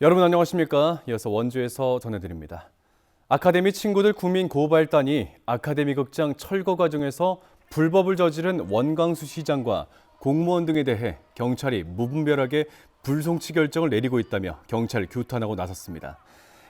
여러분 안녕하십니까? 이어서 원주에서 전해드립니다. 아카데미 친구들 국민고발단이 아카데미 극장 철거 과정에서 불법을 저지른 원광수 시장과 공무원 등에 대해 경찰이 무분별하게 불송치 결정을 내리고 있다며 경찰을 규탄하고 나섰습니다.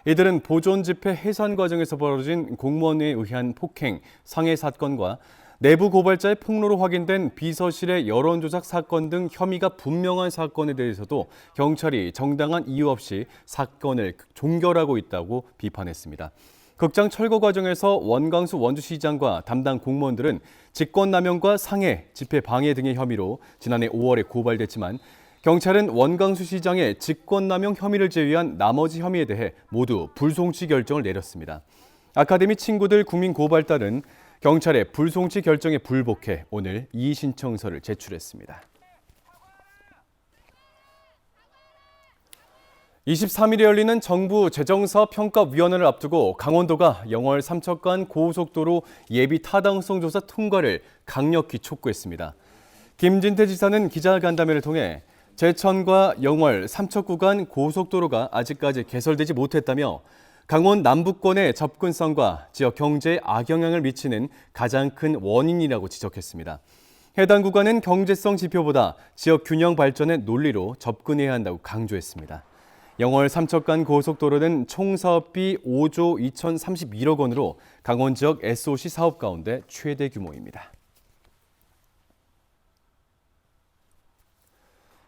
이들은 보존 집회 해산 과정에서 벌어진 공무원에 의한 폭행, 상해 사건과 내부 고발자의 폭로로 확인된 비서실의 여론조작 사건 등 혐의가 분명한 사건에 대해서도 경찰이 정당한 이유 없이 사건을 종결하고 있다고 비판했습니다. 극장 철거 과정에서 원광수 원주시장과 담당 공무원들은 직권남용과 상해, 집회 방해 등의 혐의로 지난해 5월에 고발됐지만 경찰은 원광수 시장의 직권남용 혐의를 제외한 나머지 혐의에 대해 모두 불송치 결정을 내렸습니다. 아카데미 친구들 국민고발단은 경찰의 불송치 결정에 불복해 오늘 이의 신청서를 제출했습니다. 23일에 열리는 정부 재정사업평가위원회를 앞두고 강원도가 영월 삼척간 고속도로 예비 타당성 조사 통과를 강력히 촉구했습니다. 김진태 지사는 기자간담회를 통해 제천과 영월 삼척 구간 고속도로가 아직까지 개설되지 못했다며 강원 남부권의 접근성과 지역 경제에 악영향을 미치는 가장 큰 원인이라고 지적했습니다. 해당 구간은 경제성 지표보다 지역 균형 발전의 논리로 접근해야 한다고 강조했습니다. 영월 삼척간 고속도로는 총 사업비 5조 2,031억 원으로 강원 지역 SOC 사업 가운데 최대 규모입니다.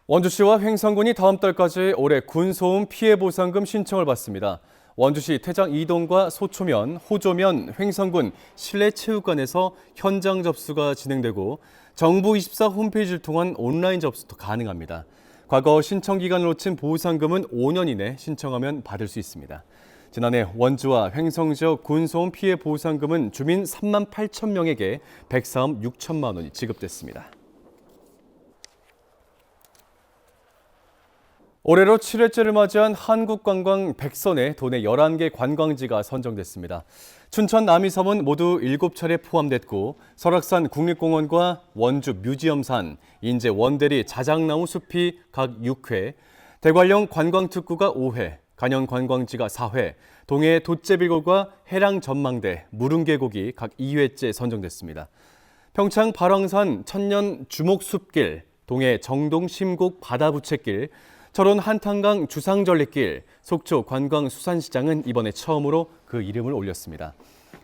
원주시와 횡성군이 다음 달까지 올해 군소음 피해 보상금 신청을 받습니다. 원주시 퇴장 이동과 소초면, 호조면, 횡성군 실내체육관에서 현장 접수가 진행되고 정부24 홈페이지를 통한 온라인 접수도 가능합니다. 과거 신청 기간을 놓친 보상금은 5년 이내 신청하면 받을 수 있습니다. 지난해 원주와 횡성 지역 군소음 피해 보상금은 주민 3만 8천 명에게 104억 6천만 원이 지급됐습니다. 올해로 7회째를 맞이한 한국관광 100선에 도내 11개 관광지가 선정됐습니다. 춘천 남이섬은 모두 7차례 포함됐고 설악산 국립공원과 원주 뮤지엄산, 인제 원대리 자작나무 숲이 각 6회, 대관령 관광특구가 5회, 간현 관광지가 4회, 동해 돛제비골과 해랑 전망대, 무릉계곡이 각 2회째 선정됐습니다. 평창 발왕산 천년 주목숲길, 동해 정동 심곡 바다부채길, 철원 한탄강 주상절리길, 속초 관광수산시장은 이번에 처음으로 그 이름을 올렸습니다.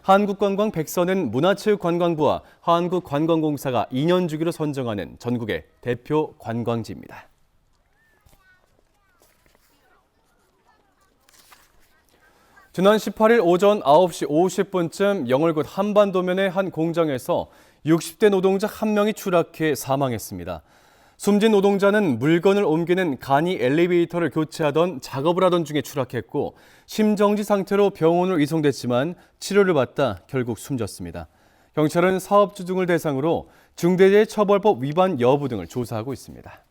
한국관광 100선은 문화체육관광부와 한국관광공사가 2년 주기로 선정하는 전국의 대표 관광지입니다. 지난 18일 오전 9시 50분쯤 영월군 한반도면의 한 공장에서 60대 노동자 1명이 추락해 사망했습니다. 숨진 노동자는 물건을 옮기는 간이 엘리베이터를 교체하던 작업을 하던 중에 추락했고 심정지 상태로 병원으로 이송됐지만 치료를 받다 결국 숨졌습니다. 경찰은 사업주 등을 대상으로 중대재해처벌법 위반 여부 등을 조사하고 있습니다.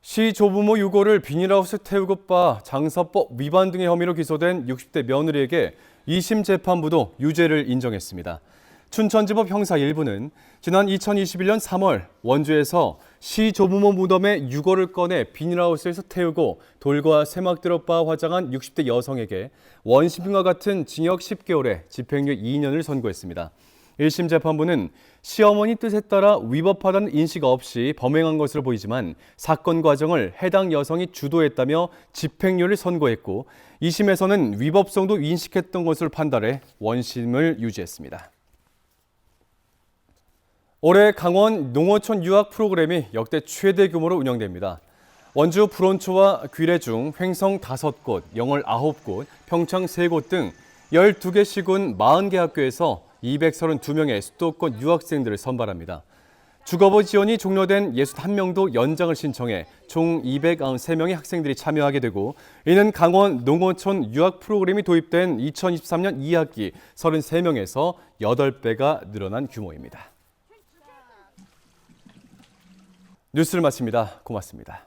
시 조부모 유고를 비닐하우스 태우고 빠 장사법 위반 등의 혐의로 기소된 60대 며느리에게 2심 재판부도 유죄를 인정했습니다. 춘천지법 형사 1부는 지난 2021년 3월 원주에서 시 조부모 무덤에 유골을 꺼내 비닐하우스에서 태우고 돌과 세막 들어빠 화장한 60대 여성에게 원심과 같은 징역 10개월에 집행유예 2년을 선고했습니다. 1심 재판부는 시어머니 뜻에 따라 위법하다는 인식 없이 범행한 것으로 보이지만 사건 과정을 해당 여성이 주도했다며 집행유예를 선고했고 2심에서는 위법성도 인식했던 것으로 판단해 원심을 유지했습니다. 올해 강원 농어촌 유학 프로그램이 역대 최대 규모로 운영됩니다. 원주 불온초와 귀래중, 횡성 5곳, 영월 9곳, 평창 3곳 등 12개 시군 40개 학교에서 232명의 수도권 유학생들을 선발합니다. 주거부 지원이 종료된 61명도 연장을 신청해 총 293명의 학생들이 참여하게 되고 이는 강원 농어촌 유학 프로그램이 도입된 2023년 2학기 33명에서 8배가 늘어난 규모입니다. 뉴스를 마칩니다. 고맙습니다.